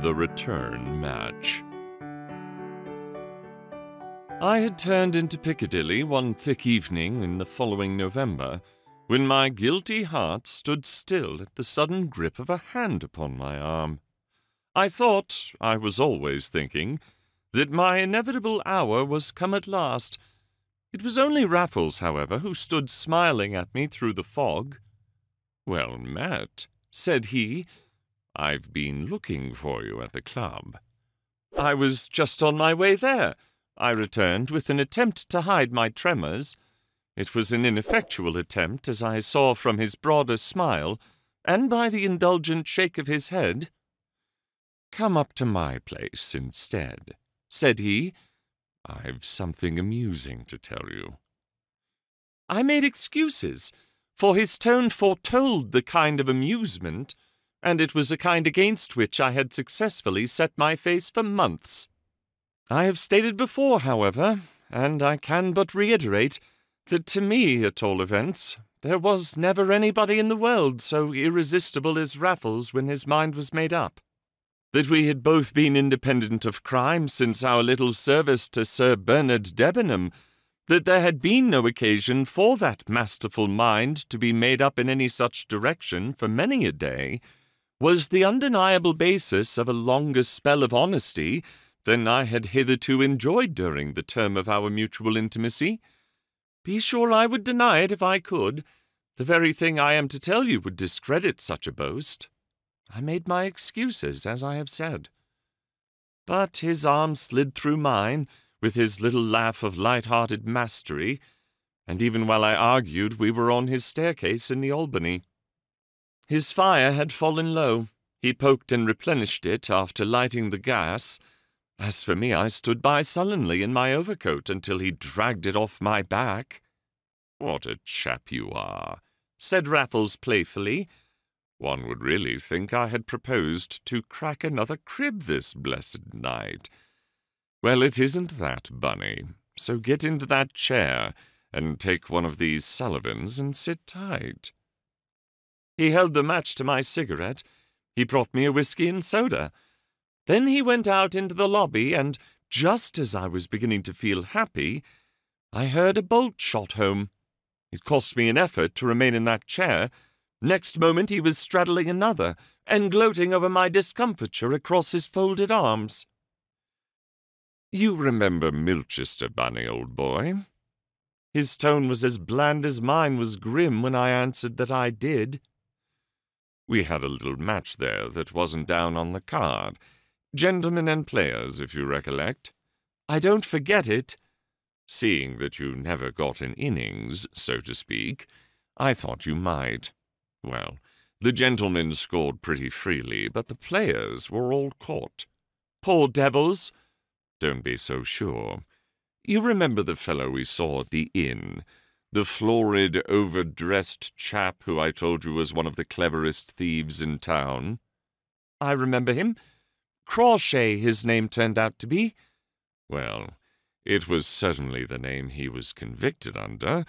The Return Match. I had turned into Piccadilly one thick evening in the following November, when my guilty heart stood still at the sudden grip of a hand upon my arm. I thought, I was always thinking, that my inevitable hour was come at last. It was only Raffles, however, who stood smiling at me through the fog. "Well met," said he. "I've been looking for you at the club." "I was just on my way there," I returned, with an attempt to hide my tremors. It was an ineffectual attempt, as I saw from his broader smile, and by the indulgent shake of his head. "Come up to my place instead," said he. "I've something amusing to tell you." I made excuses, for his tone foretold the kind of amusement, and it was a kind against which I had successfully set my face for months. I have stated before, however, and I can but reiterate, that to me, at all events, there was never anybody in the world so irresistible as Raffles when his mind was made up. That we had both been independent of crime since our little service to Sir Bernard Debenham, that there had been no occasion for that masterful mind to be made up in any such direction for many a day, was the undeniable basis of a longer spell of honesty than I had hitherto enjoyed during the term of our mutual intimacy. Be sure I would deny it if I could. The very thing I am to tell you would discredit such a boast. I made my excuses, as I have said. But his arm slid through mine, with his little laugh of light-hearted mastery, and even while I argued we were on his staircase in the Albany. His fire had fallen low. He poked and replenished it after lighting the gas. As for me, I stood by sullenly in my overcoat until he dragged it off my back. "What a chap you are," said Raffles playfully. "One would really think I had proposed to crack another crib this blessed night. Well, it isn't that, Bunny, so get into that chair and take one of these Sullivans and sit tight." He held the match to my cigarette. He brought me a whiskey and soda. Then he went out into the lobby, and just as I was beginning to feel happy, I heard a bolt shot home. It cost me an effort to remain in that chair. Next moment he was straddling another, and gloating over my discomfiture across his folded arms. "You remember Milchester, Bunny, old boy?" His tone was as bland as mine was grim when I answered that I did. "We had a little match there that wasn't down on the card. Gentlemen and players, if you recollect." "I don't forget it." "Seeing that you never got an innings, so to speak, I thought you might. Well, the gentlemen scored pretty freely, but the players were all caught." "Poor devils!" "Don't be so sure. You remember the fellow we saw at the inn, the florid, overdressed chap who I told you was one of the cleverest thieves in town?" "I remember him. Crawshay, his name turned out to be." "Well, it was certainly the name he was convicted under,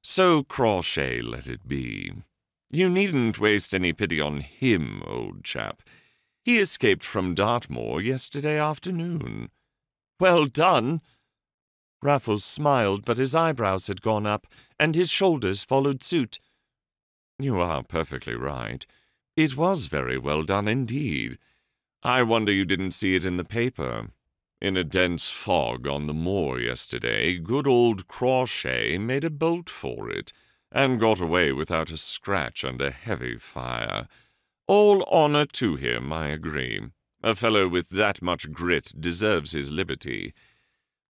so Crawshay let it be. You needn't waste any pity on him, old chap. He escaped from Dartmoor yesterday afternoon." "Well done." Raffles smiled, but his eyebrows had gone up, and his shoulders followed suit. "You are perfectly right. It was very well done indeed. I wonder you didn't see it in the paper. In a dense fog on the moor yesterday, good old Crawshay made a bolt for it, and got away without a scratch under heavy fire. All honor to him, I agree. A fellow with that much grit deserves his liberty.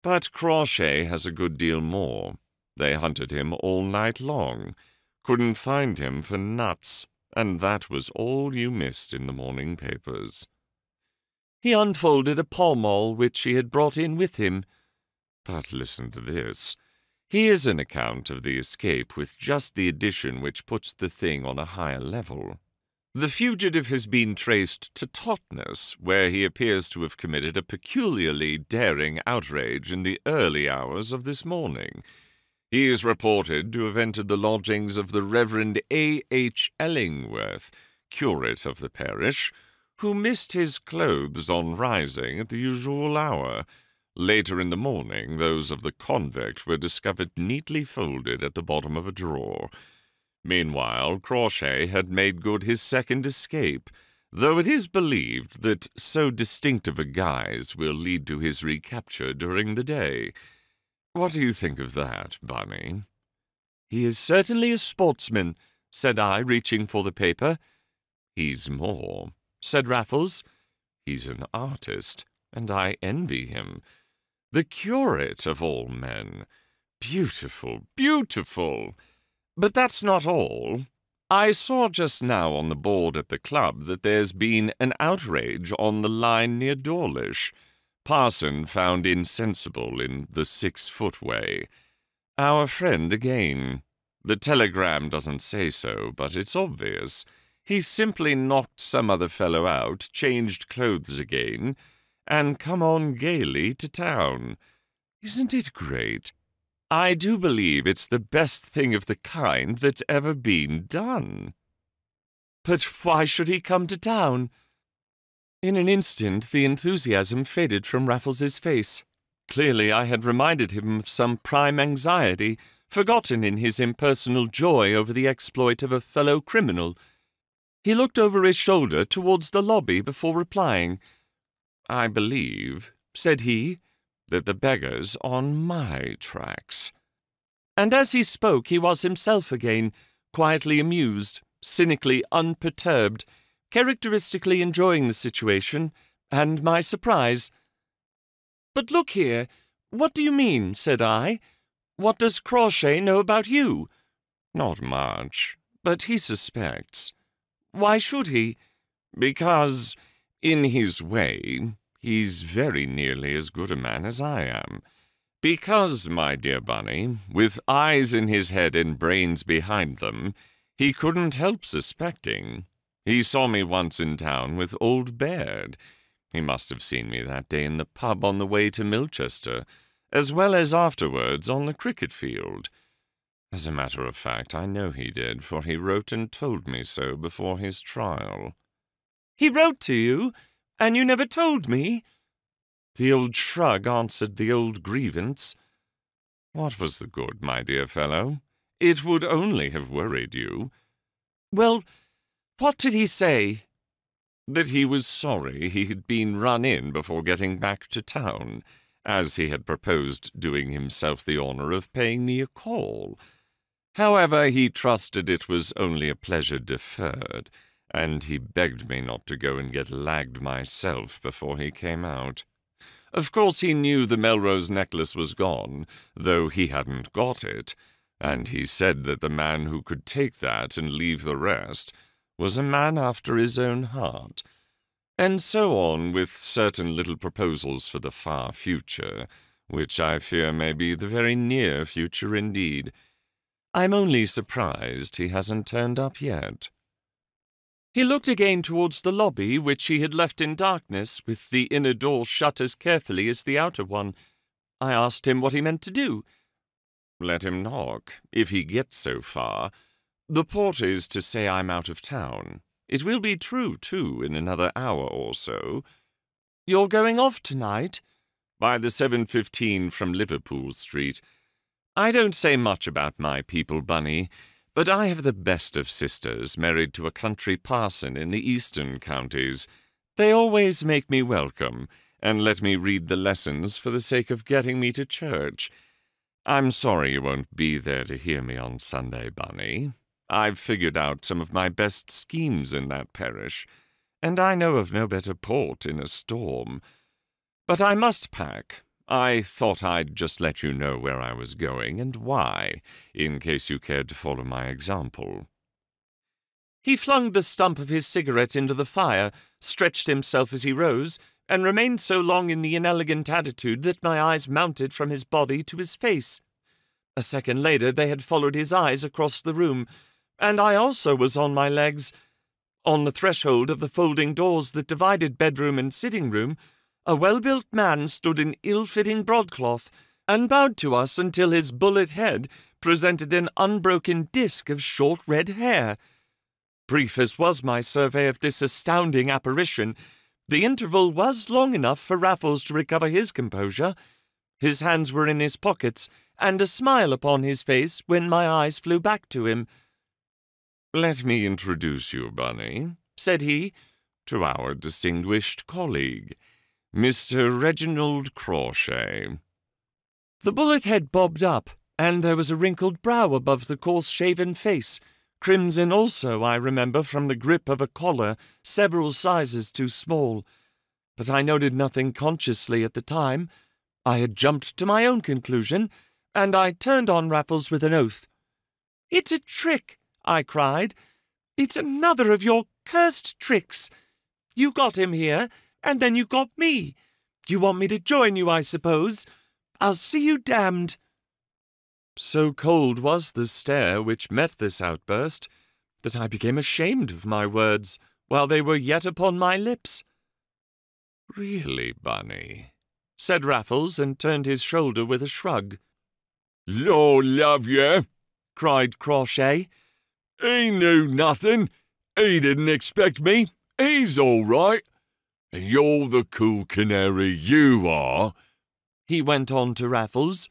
But Crawshay has a good deal more. They hunted him all night long. Couldn't find him for nuts, and that was all you missed in the morning papers." He unfolded a Pall Mall which he had brought in with him. "But listen to this. Here's an account of the escape with just the addition which puts the thing on a higher level. The fugitive has been traced to Totnes, where he appears to have committed a peculiarly daring outrage in the early hours of this morning. He is reported to have entered the lodgings of the Reverend A. H. Ellingworth, curate of the parish, who missed his clothes on rising at the usual hour. Later in the morning, those of the convict were discovered neatly folded at the bottom of a drawer. Meanwhile, Crawshay had made good his second escape, though it is believed that so distinctive a guise will lead to his recapture during the day. What do you think of that, Bunny? "He is certainly a sportsman," said I, reaching for the paper. "He's more," said Raffles. "He's an artist, and I envy him. The curate of all men. Beautiful, beautiful! But that's not all. I saw just now on the board at the club that there's been an outrage on the line near Dawlish. Parson found insensible in the 6-foot way. Our friend again. The telegram doesn't say so, but it's obvious. He's simply knocked some other fellow out, changed clothes again, and come on gaily to town. Isn't it great? I do believe it's the best thing of the kind that's ever been done." "But why should he come to town?" In an instant the enthusiasm faded from Raffles's face. Clearly I had reminded him of some prime anxiety, forgotten in his impersonal joy over the exploit of a fellow criminal. He looked over his shoulder towards the lobby before replying. "I believe," said he, "that the beggar's on my tracks." And as he spoke he was himself again, quietly amused, cynically unperturbed, characteristically enjoying the situation, and my surprise. "But look here, what do you mean?" said I. "What does Crawshay know about you?" "Not much, but he suspects." "Why should he?" "Because, in his way, he's very nearly as good a man as I am. Because, my dear Bunny, with eyes in his head and brains behind them, he couldn't help suspecting. He saw me once in town with old Baird. He must have seen me that day in the pub on the way to Milchester, as well as afterwards on the cricket field. As a matter of fact, I know he did, for he wrote and told me so before his trial." "He wrote to you? And you never told me?" The old shrug answered the old grievance. "What was the good, my dear fellow? It would only have worried you." "Well, what did he say?" "That he was sorry he had been run in before getting back to town, as he had proposed doing himself the honour of paying me a call. However, he trusted it was only a pleasure deferred, and he begged me not to go and get lagged myself before he came out. Of course he knew the Melrose necklace was gone, though he hadn't got it, and he said that the man who could take that and leave the rest was a man after his own heart, and so on with certain little proposals for the far future, which I fear may be the very near future indeed. I'm only surprised he hasn't turned up yet." He looked again towards the lobby, which he had left in darkness, with the inner door shut as carefully as the outer one. I asked him what he meant to do. "Let him knock, if he gets so far. The port is to say I'm out of town. It will be true, too, in another hour or so." "You're going off tonight?" "By the 7:15 from Liverpool Street. I don't say much about my people, Bunny, but I have the best of sisters married to a country parson in the eastern counties. They always make me welcome, and let me read the lessons for the sake of getting me to church. I'm sorry you won't be there to hear me on Sunday, Bunny. I've figured out some of my best schemes in that parish, and I know of no better port in a storm. But I must pack. I thought I'd just let you know where I was going and why, in case you cared to follow my example." He flung the stump of his cigarette into the fire, stretched himself as he rose, and remained so long in the inelegant attitude that my eyes mounted from his body to his face. A second later they had followed his eyes across the room, and I also was on my legs. On the threshold of the folding doors that divided bedroom and sitting-room, a well-built man stood in ill-fitting broadcloth, and bowed to us until his bullet head presented an unbroken disk of short red hair. Brief as was my survey of this astounding apparition, the interval was long enough for Raffles to recover his composure. His hands were in his pockets, and a smile upon his face when my eyes flew back to him. "Let me introduce you, Bunny," said he, "to our distinguished colleague, Mr. Reginald Crawshay." The bullet head bobbed up, and there was a wrinkled brow above the coarse-shaven face, crimson also, I remember, from the grip of a collar several sizes too small. But I noted nothing consciously at the time. I had jumped to my own conclusion, and I turned on Raffles with an oath. "It's a trick!" I cried. "It's another of your cursed tricks. You got him here, and then you got me. You want me to join you, I suppose? I'll see you damned." So cold was the stare which met this outburst that I became ashamed of my words while they were yet upon my lips. "Really, Bunny," said Raffles, and turned his shoulder with a shrug. "Lord love you," cried Crawshay. "He knew nothing. He didn't expect me. He's all right. And you're the cool canary, you are," he went on to Raffles.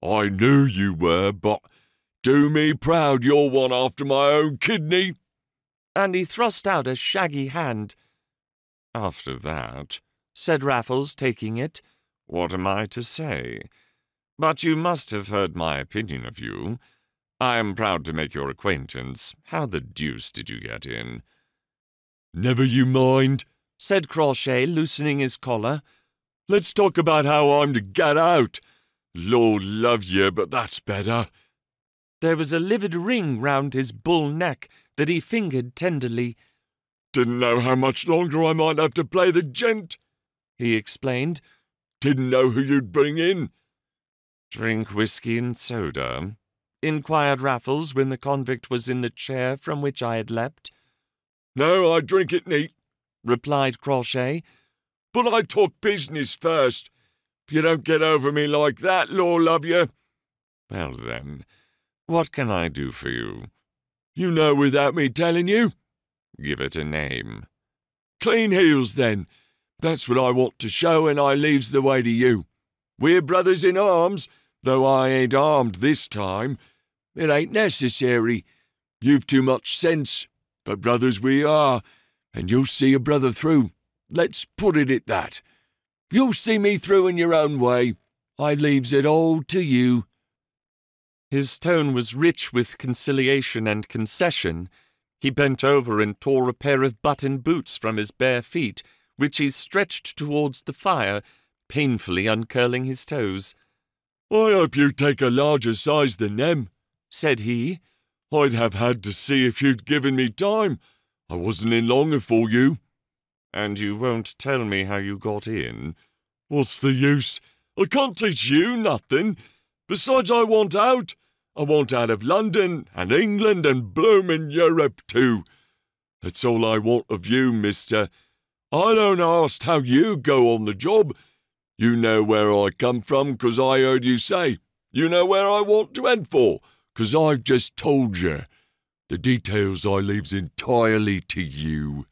"I knew you were, but do me proud you're one after my own kidney." And he thrust out a shaggy hand. "After that," said Raffles, taking it, "what am I to say? But you must have heard my opinion of you. I am proud to make your acquaintance. How the deuce did you get in?" "Never you mind," said Crawshay, loosening his collar. "Let's talk about how I'm to get out. Lord love you, but that's better." There was a livid ring round his bull neck that he fingered tenderly. "Didn't know how much longer I might have to play the gent," he explained. "Didn't know who you'd bring in." "Drink whiskey and soda?" inquired Raffles when the convict was in the chair from which I had leapt. "No, I drink it neat," replied Crawshay. "But I talk business first. If you don't get over me like that, Lord love you." "Well then, what can I do for you?" "You know without me telling you." "Give it a name." "Clean heels, then. That's what I want to show, and I leaves the way to you. We're brothers in arms, though I ain't armed this time. It ain't necessary. You've too much sense, but brothers we are, and you'll see a brother through. Let's put it at that. You'll see me through in your own way. I leaves it all to you." His tone was rich with conciliation and concession. He bent over and tore a pair of button boots from his bare feet, which he stretched towards the fire, painfully uncurling his toes. "I hope you take a larger size than them," said he. "I'd have had to see if you'd given me time. I wasn't in long afore you." "And you won't tell me how you got in?" "What's the use? I can't teach you nothing. Besides, I want out. I want out of London and England and bloomin' Europe too. That's all I want of you, mister. I don't ask how you go on the job. You know where I come from, 'cause I heard you say. You know where I want to end for, 'cause I've just told you. The details I leaves entirely to you."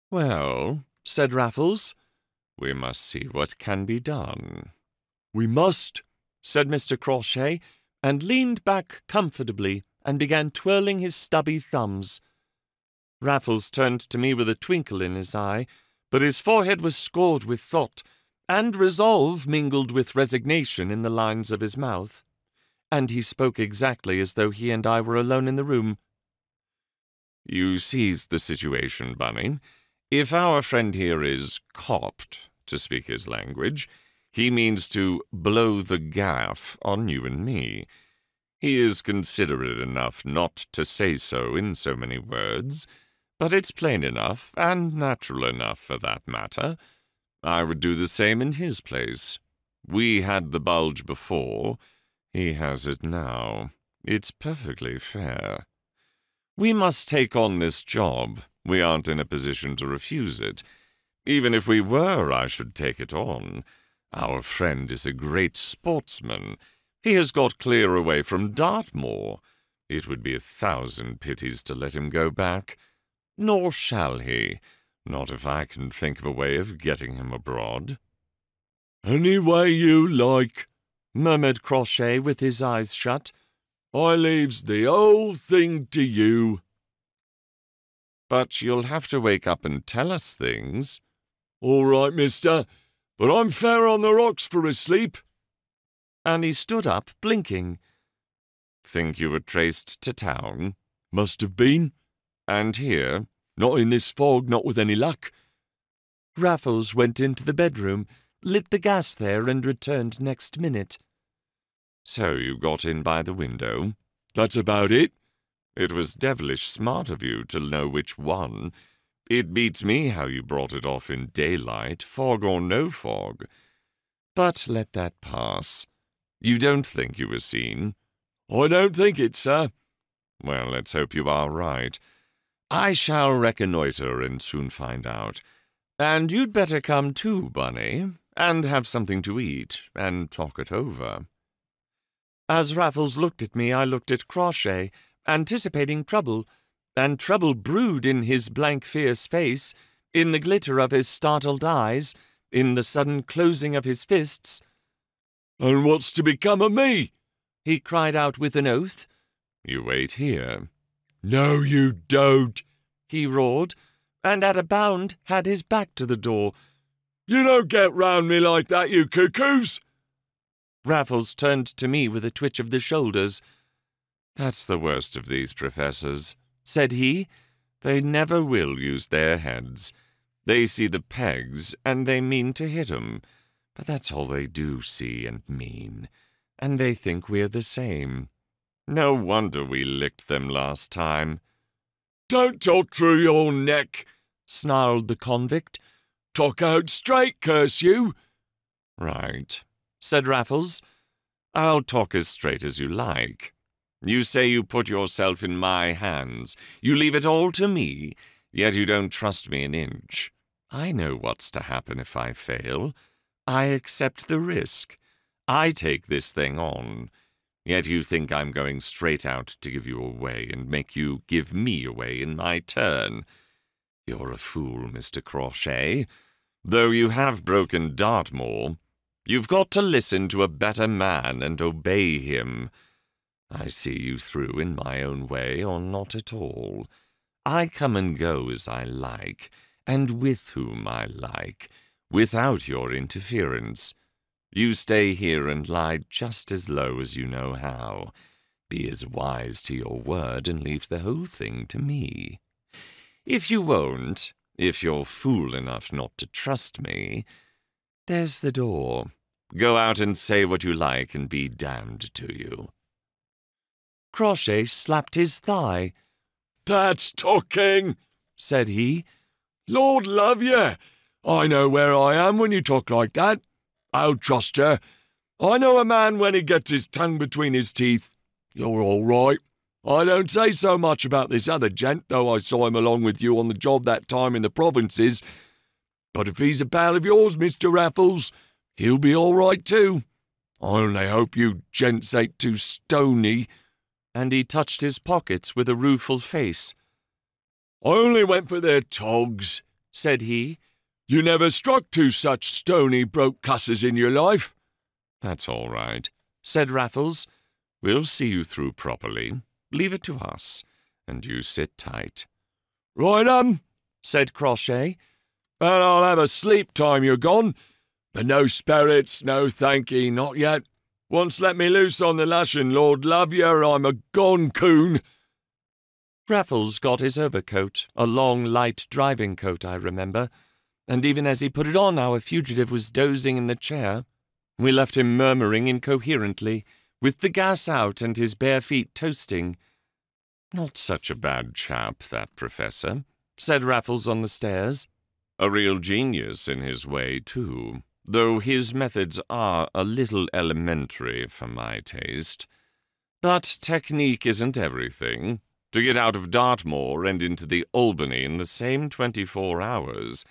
"Well," said Raffles, "we must see what can be done." "We must," said Mr. Crawshay, and leaned back comfortably and began twirling his stubby thumbs. Raffles turned to me with a twinkle in his eye, but his forehead was scored with thought, and resolve mingled with resignation in the lines of his mouth, and he spoke exactly as though he and I were alone in the room. "You seize the situation, Bunny. If our friend here is copped, to speak his language, he means to blow the gaff on you and me. He is considerate enough not to say so in so many words, but it's plain enough, and natural enough for that matter. I would do the same in his place. We had the bulge before. He has it now. It's perfectly fair. We must take on this job. We aren't in a position to refuse it. Even if we were, I should take it on. Our friend is a great sportsman. He has got clear away from Dartmoor. It would be 1,000 pities to let him go back. Nor shall he, not if I can think of a way of getting him abroad." "Any way you like," murmured Crochet with his eyes shut. "I leaves the whole thing to you." "But you'll have to wake up and tell us things." "All right, mister, but I'm fair on the rocks for a sleep." And he stood up, blinking. "Think you were traced to town?" "Must have been. "And here?" "Not in this fog, not with any luck." Raffles went into the bedroom, lit the gas there, and returned next minute. "So you got in by the window?" "That's about it." "It was devilish smart of you to know which one. It beats me how you brought it off in daylight, fog or no fog. But let that pass. You don't think you were seen?" "I don't think it, sir." "Well, let's hope you are right. I shall reconnoitre and soon find out. And you'd better come too, Bunny, and have something to eat, and talk it over." As Raffles looked at me, I looked at Crochet, anticipating trouble, and trouble brewed in his blank, fierce face, in the glitter of his startled eyes, in the sudden closing of his fists. "And what's to become of me?" he cried out with an oath. "You wait here." "No, you don't," he roared, and at a bound had his back to the door. "You don't get round me like that, you cuckoos." Raffles turned to me with a twitch of the shoulders. "That's the worst of these professors," said he. "They never will use their heads. They see the pegs, and they mean to hit 'em. But that's all they do see and mean. And they think we're the same. No wonder we licked them last time." "Don't talk through your neck," snarled the convict. "Talk out straight, curse you." "Right," said Raffles. "I'll talk as straight as you like. You say you put yourself in my hands. You leave it all to me, yet you don't trust me an inch. I know what's to happen if I fail. I accept the risk. I take this thing on. Yet you think I'm going straight out to give you away and make you give me away in my turn. You're a fool, Mr. Crochet. Though you have broken Dartmoor, you've got to listen to a better man and obey him. I see you through in my own way or not at all. I come and go as I like, and with whom I like, without your interference. You stay here and lie just as low as you know how. Be as wise to your word and leave the whole thing to me. If you won't, if you're fool enough not to trust me, there's the door. Go out and say what you like and be damned to you." Crochet slapped his thigh. "That's talking," said he. "Lord love you, I know where I am when you talk like that. I'll trust you. I know a man when he gets his tongue between his teeth. You're all right. I don't say so much about this other gent, though I saw him along with you on the job that time in the provinces. But if he's a pal of yours, Mr. Raffles, he'll be all right too. I only hope you gents ain't too stony." And he touched his pockets with a rueful face. "I only went for their togs," said he. "You never struck two such stony broke cusses in your life." "That's all right," said Raffles. "We'll see you through properly. Leave it to us, and you sit tight." "Right, said Crochet. "And I'll have a sleep time you're gone. But no spirits, no thankee, not yet. Once let me loose on the lashing, Lord love you, I'm a gone coon." Raffles got his overcoat, a long, light driving coat, I remember, and even as he put it on, our fugitive was dozing in the chair. We left him murmuring incoherently, with the gas out and his bare feet toasting. "Not such a bad chap, that professor," said Raffles on the stairs. "A real genius in his way, too, though his methods are a little elementary for my taste. But technique isn't everything. To get out of Dartmoor and into the Albany in the same 24 hours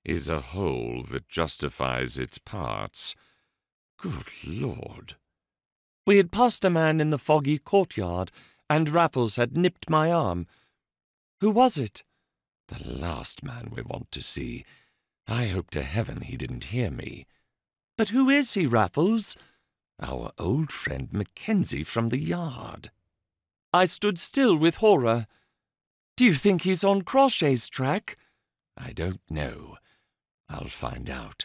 is a whole that justifies its parts. Good Lord!" We had passed a man in the foggy courtyard, and Raffles had nipped my arm. Who was it? The last man we want to see. I hope to heaven he didn't hear me. But who is he, Raffles? Our old friend Mackenzie from the yard. I stood still with horror. Do you think he's on Crawshay's track? I don't know. I'll find out.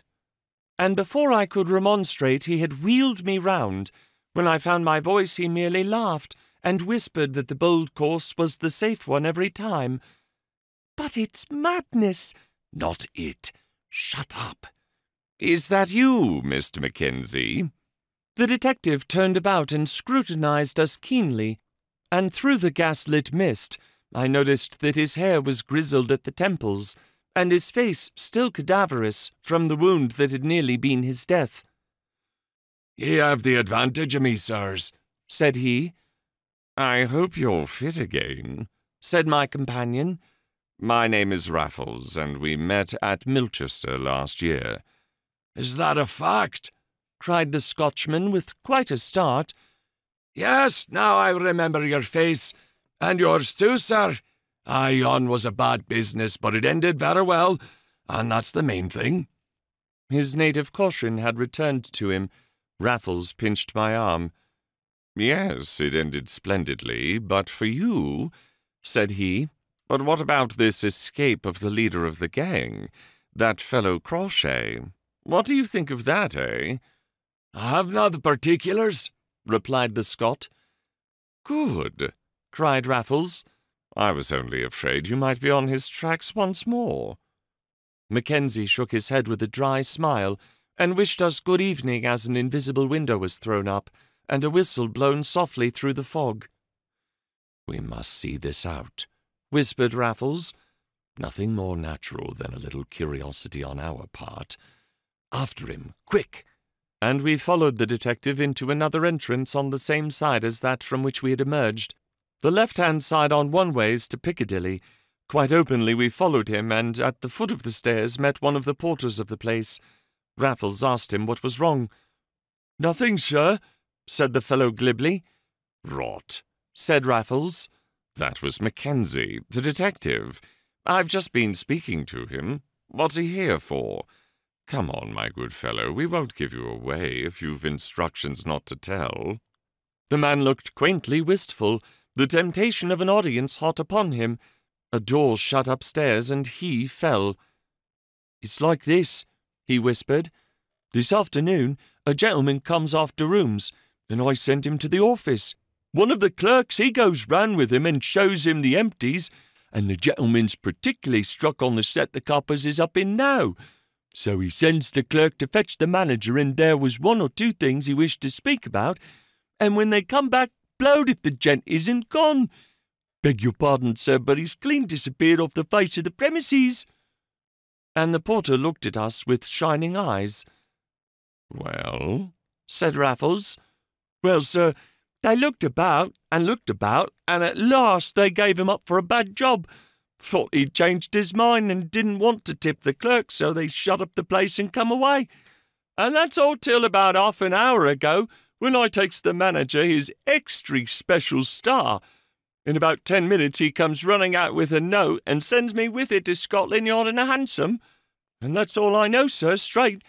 And before I could remonstrate, he had wheeled me round. When I found my voice, he merely laughed and whispered that the bold course was the safe one every time. But it's madness. Not it. Shut up. Is that you, Mr. Mackenzie? The detective turned about and scrutinized us keenly, and through the gas-lit mist I noticed that his hair was grizzled at the temples, and his face still cadaverous from the wound that had nearly been his death. "Ye have the advantage of me, sirs," said he. "I hope you're fit again," said my companion. "My name is Raffles, and we met at Milchester last year." "Is that a fact?" cried the Scotchman with quite a start. "Yes, now I remember your face, and yours too, sir. Aye, yon was a bad business, but it ended very well, and that's the main thing." His native caution had returned to him. Raffles pinched my arm. "Yes, it ended splendidly, but for you," said he. "But what about this escape of the leader of the gang, that fellow Crawshay? What do you think of that, eh?" "I have not the particulars," replied the Scot. "Good," cried Raffles. "I was only afraid you might be on his tracks once more." Mackenzie shook his head with a dry smile, and wished us good evening as an invisible window was thrown up, and a whistle blown softly through the fog. "We must see this out," whispered Raffles. "Nothing more natural than a little curiosity on our part. After him, quick!" And we followed the detective into another entrance on the same side as that from which we had emerged. The left-hand side on one ways to Piccadilly. Quite openly we followed him, and at the foot of the stairs met one of the porters of the place. Raffles asked him what was wrong. "Nothing, sir," said the fellow glibly. "Rot," said Raffles. "That was Mackenzie, the detective. I've just been speaking to him. What's he here for? Come on, my good fellow, we won't give you away if you've instructions not to tell." The man looked quaintly wistful, the temptation of an audience hot upon him. A door shut upstairs, and he fell. "It's like this," he whispered. "This afternoon, a gentleman comes after rooms, and I sent him to the office. One of the clerks, he goes round with him and shows him the empties, and the gentleman's particularly struck on the set the coppers is up in now. So he sends the clerk to fetch the manager, and there was one or two things he wished to speak about, and when they come back, blowed if the gent isn't gone. Beg your pardon, sir, but he's clean disappeared off the face of the premises." And the porter looked at us with shining eyes. "Well?" said Raffles. "Well, sir, they looked about, and at last they gave him up for a bad job. Thought he'd changed his mind and didn't want to tip the clerk, so they shut up the place and come away. And that's all till about half an hour ago, when I takes the manager his extra special star. In about 10 minutes he comes running out with a note and sends me with it to Scotland Yard in a hansom. And that's all I know, sir, straight.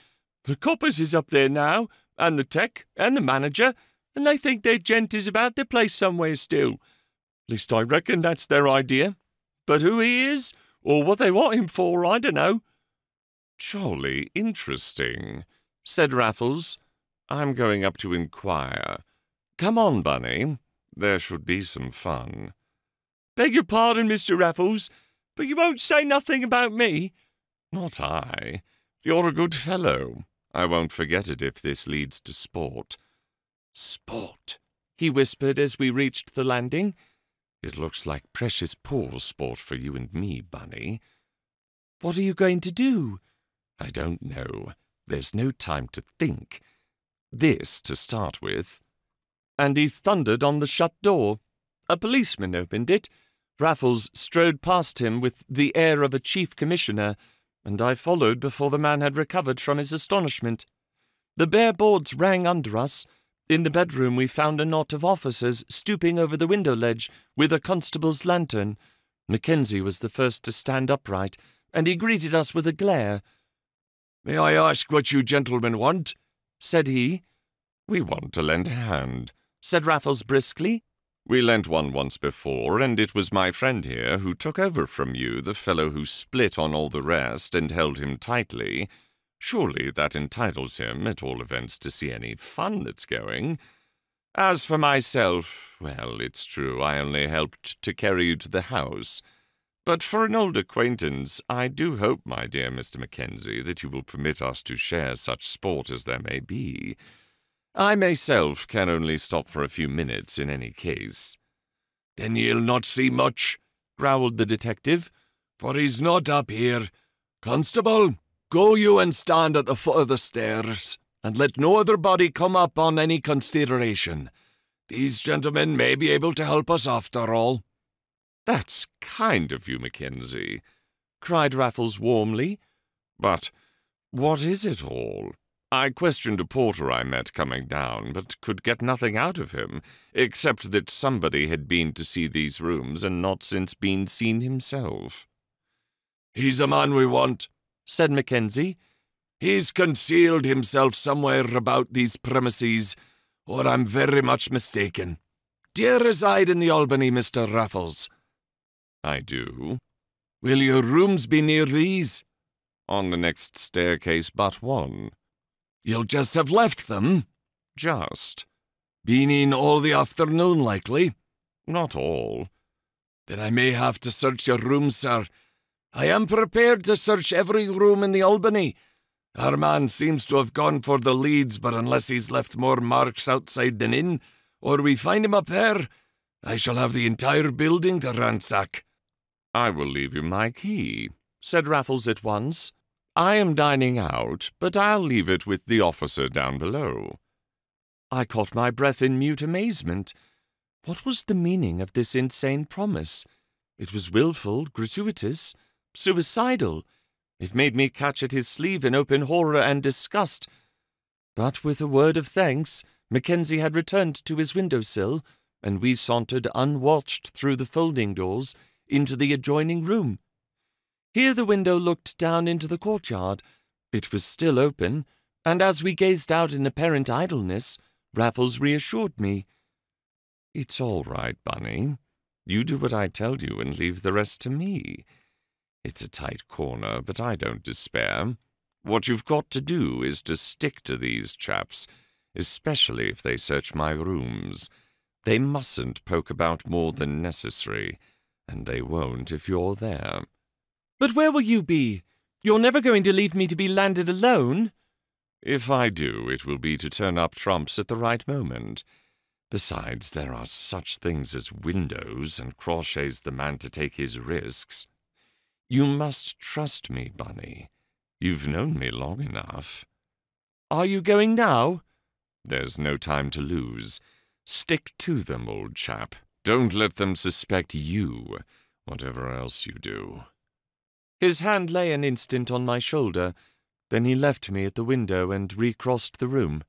The coppers is up there now, and the tech, and the manager, and they think their gent is about the place somewhere still. Least I reckon that's their idea. But who he is, or what they want him for, I dunno." "Jolly interesting," said Raffles. "I'm going up to inquire. Come on, Bunny. There should be some fun." "Beg your pardon, Mr. Raffles, but you won't say nothing about me?" "Not I. You're a good fellow. I won't forget it if this leads to sport." "Sport," he whispered as we reached the landing. "It looks like precious poor sport for you and me, Bunny." "What are you going to do?" "I don't know. There's no time to think. This to start with." And he thundered on the shut door. A policeman opened it. Raffles strode past him with the air of a chief commissioner, and I followed before the man had recovered from his astonishment. The bare boards rang under us, In the bedroom we found a knot of officers stooping over the window ledge with a constable's lantern. Mackenzie was the first to stand upright, and he greeted us with a glare. "May I ask what you gentlemen want?" said he. "We want to lend a hand," said Raffles briskly. "We lent one once before, and it was my friend here who took over from you the fellow who split on all the rest and held him tightly. Surely that entitles him, at all events, to see any fun that's going. As for myself, well, it's true I only helped to carry you to the house. But for an old acquaintance, I do hope, my dear Mr. Mackenzie, that you will permit us to share such sport as there may be. I myself can only stop for a few minutes in any case." "Then ye'll not see much," growled the detective, "for he's not up here. Constable, go you and stand at the foot of the stairs, and let no other body come up on any consideration. These gentlemen may be able to help us after all." "That's kind of you, Mackenzie," cried Raffles warmly. "But what is it all? I questioned a porter I met coming down, but could get nothing out of him, except that somebody had been to see these rooms and not since been seen himself." "He's the man we want," said Mackenzie. "He's concealed himself somewhere about these premises, or I'm very much mistaken. Do you reside in the Albany, Mr. Raffles?" "I do." "Will your rooms be near these?" "On the next staircase but one." "You'll just have left them?" "Just." "Been in all the afternoon, likely?" "Not all." "Then I may have to search your rooms, sir. I am prepared to search every room in the Albany. Our man seems to have gone for the leads, but unless he's left more marks outside than in, or we find him up there, I shall have the entire building to ransack." "I will leave you my key," said Raffles at once. "I am dining out, but I'll leave it with the officer down below." I caught my breath in mute amazement. What was the meaning of this insane promise? It was willful, gratuitous, suicidal. It made me catch at his sleeve in open horror and disgust. But with a word of thanks, Mackenzie had returned to his window-sill, and we sauntered unwatched through the folding doors into the adjoining room. Here the window looked down into the courtyard. It was still open, and as we gazed out in apparent idleness, Raffles reassured me. "It's all right, Bunny. You do what I tell you and leave the rest to me. It's a tight corner, but I don't despair. What you've got to do is to stick to these chaps, especially if they search my rooms. They mustn't poke about more than necessary, and they won't if you're there." "But where will you be? You're never going to leave me to be landed alone?" "If I do, it will be to turn up trumps at the right moment. Besides, there are such things as windows, and Crawshay's the man to take his risks. You must trust me, Bunny. You've known me long enough." "Are you going now?" "There's no time to lose. Stick to them, old chap. Don't let them suspect you, whatever else you do." His hand lay an instant on my shoulder. Then he left me at the window and recrossed the room.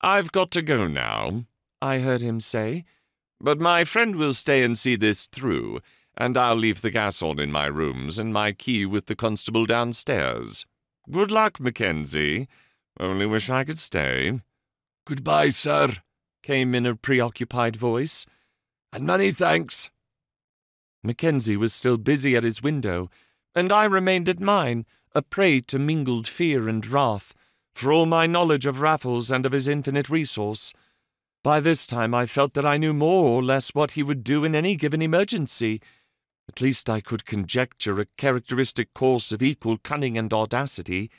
"I've got to go now," I heard him say, "but my friend will stay and see this through, and I'll leave the gas on in my rooms and my key with the constable downstairs. Good luck, Mackenzie. Only wish I could stay." "Goodbye, sir," came in a preoccupied voice. "And many thanks." Mackenzie was still busy at his window, and I remained at mine, a prey to mingled fear and wrath, for all my knowledge of Raffles and of his infinite resource. By this time I felt that I knew more or less what he would do in any given emergency. At least I could conjecture a characteristic course of equal cunning and audacity.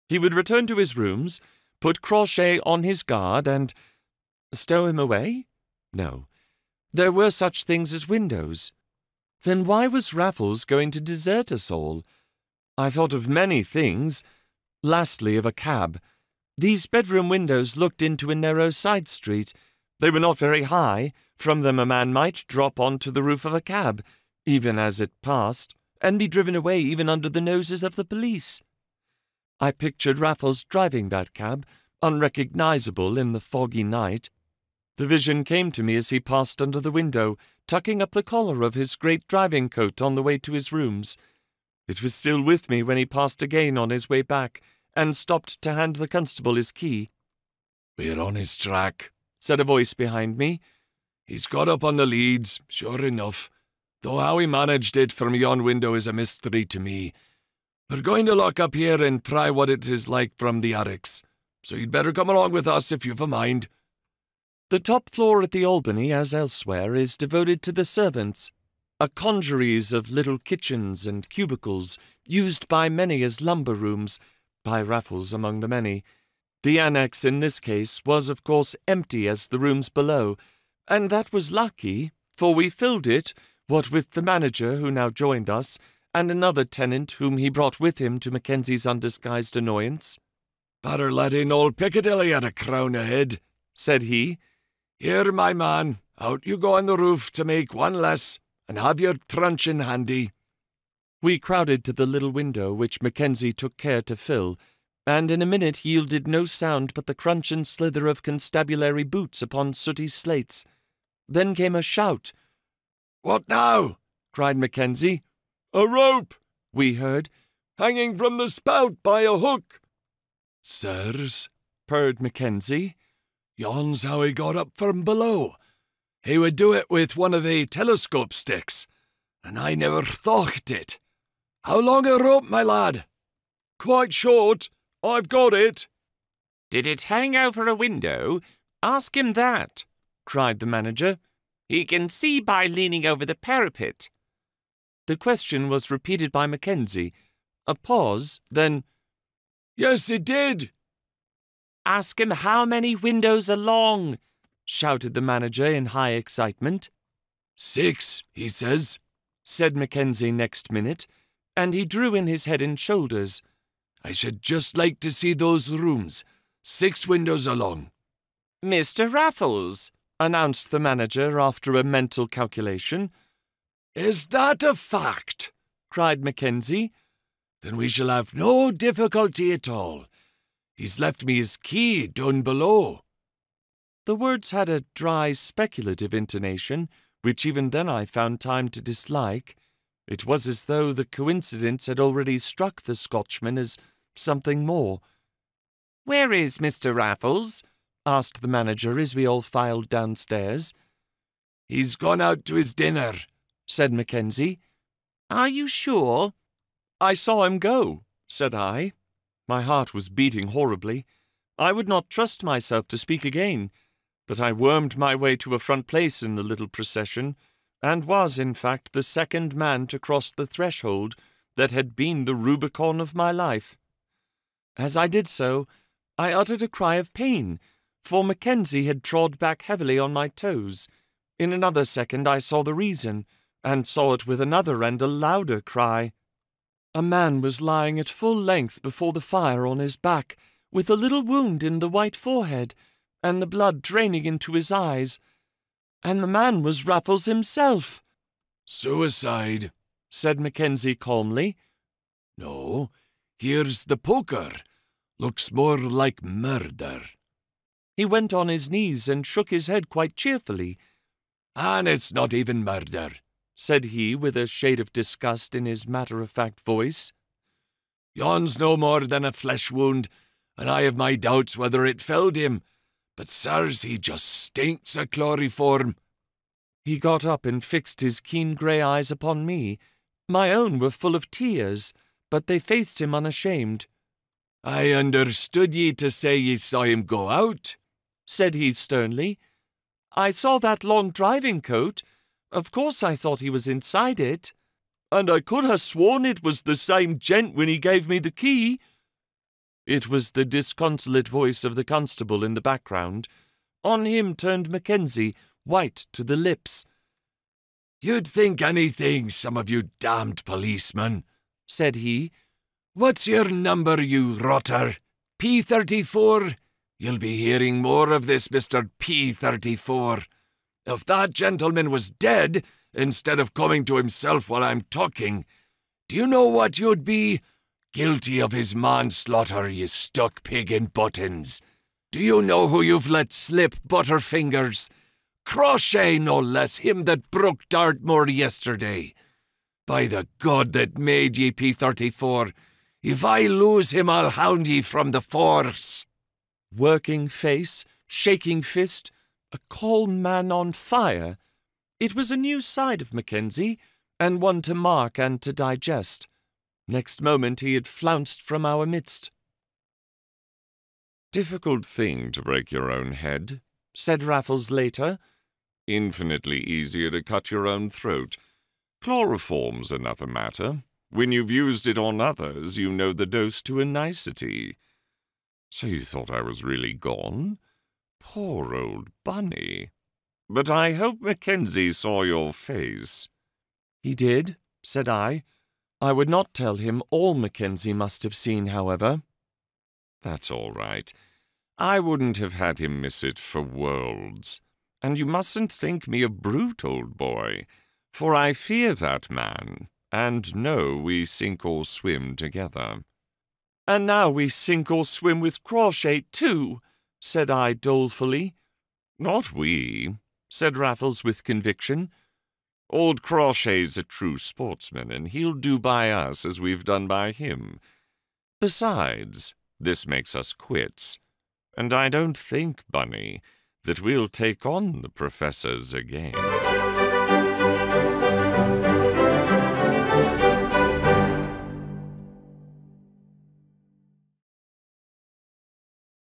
He would return to his rooms, put Crawshay on his guard, and stow him away? No. There were such things as windows. Then why was Raffles going to desert us all? I thought of many things. Lastly, of a cab. These bedroom windows looked into a narrow side street. They were not very high. From them a man might drop onto the roof of a cab, even as it passed, and be driven away even under the noses of the police. I pictured Raffles driving that cab, unrecognizable in the foggy night. The vision came to me as he passed under the window, tucking up the collar of his great driving coat on the way to his rooms. It was still with me when he passed again on his way back, and stopped to hand the constable his key. "We're on his track," said a voice behind me. "He's got up on the leads, sure enough, though how he managed it from yon window is a mystery to me. We're going to lock up here and try what it is like from the attics, so you'd better come along with us if you've a mind." The top floor at the Albany, as elsewhere, is devoted to the servants, a congeries of little kitchens and cubicles, used by many as lumber rooms, by Raffles among the many. The annex in this case was of course empty as the rooms below, and that was lucky, for we filled it, what with the manager who now joined us, and another tenant whom he brought with him to Mackenzie's undisguised annoyance. "Better let in old Piccadilly at a crown a head," said he. "Here, my man, out you go on the roof to make one less, and have your truncheon handy." We crowded to the little window which Mackenzie took care to fill, and in a minute yielded no sound but the crunch and slither of constabulary boots upon sooty slates. Then came a shout. "What now?" cried Mackenzie. "A rope," we heard, "hanging from the spout by a hook." "Sirs," purred Mackenzie, "yon's how he got up from below. He would do it with one of the telescope sticks, and I never thought it. How long a rope, my lad?" "Quite short. I've got it." "Did it hang over a window? Ask him that," cried the manager. "He can see by leaning over the parapet." The question was repeated by Mackenzie. A pause, then, "Yes, it did." "Ask him how many windows along," shouted the manager in high excitement. "6, he says," said Mackenzie next minute, and he drew in his head and shoulders. "I should just like to see those rooms. 6 windows along." "Mr. Raffles," announced the manager after a mental calculation. "Is that a fact?" cried Mackenzie. "Then we shall have no difficulty at all. He's left me his key down below." The words had a dry, speculative intonation, which even then I found time to dislike. It was as though the coincidence had already struck the Scotchman as something more. "Where is Mr. Raffles?" asked the manager as we all filed downstairs. "He's gone out to his dinner," said Mackenzie. "Are you sure?" "I saw him go," said I. My heart was beating horribly. I would not trust myself to speak again, but I wormed my way to a front place in the little procession, and was, in fact, the second man to cross the threshold that had been the Rubicon of my life. As I did so, I uttered a cry of pain, for Mackenzie had trod back heavily on my toes. In another second I saw the reason, and saw it with another and a louder cry. A man was lying at full length before the fire on his back, with a little wound in the white forehead, and the blood draining into his eyes. And the man was Raffles himself. "Suicide," said Mackenzie calmly. "No, here's the poker. Looks more like murder." He went on his knees and shook his head quite cheerfully. "And it's not even murder," said he with a shade of disgust in his matter-of-fact voice. "Yon's no more than a flesh wound, and I have my doubts whether it felled him. But, sirs, he just stinks of chloroform." He got up and fixed his keen grey eyes upon me. My own were full of tears, but they faced him unashamed. "I understood ye to say ye saw him go out," said he sternly. "I saw that long driving coat. Of course I thought he was inside it. And I could have sworn it was the same gent when he gave me the key." It was the disconsolate voice of the constable in the background. On him turned Mackenzie, white to the lips. "You'd think anything, some of you damned policemen," said he. "What's your number, you rotter? P34? You'll be hearing more of this, Mr. P34. If that gentleman was dead, instead of coming to himself while I'm talking, do you know what you'd be? Guilty of his manslaughter, you stuck pig in buttons. Do you know who you've let slip, Butterfingers? Crochet, no less, him that broke Dartmoor yesterday. By the God that made ye, P34, if I lose him, I'll hound ye from the force. Working face, shaking fist, a calm man on fire. It was a new side of Mackenzie, and one to mark and to digest. Next moment he had flounced from our midst. Difficult thing to break your own head, said Raffles later. Infinitely easier to cut your own throat. Chloroform's another matter. When you've used it on others, you know the dose to a nicety. So you thought I was really gone? Poor old Bunny. But I hope Mackenzie saw your face. He did, said I. I would not tell him all Mackenzie must have seen, however. That's all right. I wouldn't have had him miss it for worlds. And you mustn't think me a brute, old boy, for I fear that man, and know we sink or swim together. And now we sink or swim with Crawshay too, said I dolefully. Not we, said Raffles with conviction. Old Crawshay's a true sportsman, and he'll do by us as we've done by him. Besides, this makes us quits, and I don't think, Bunny, that we'll take on the professors again.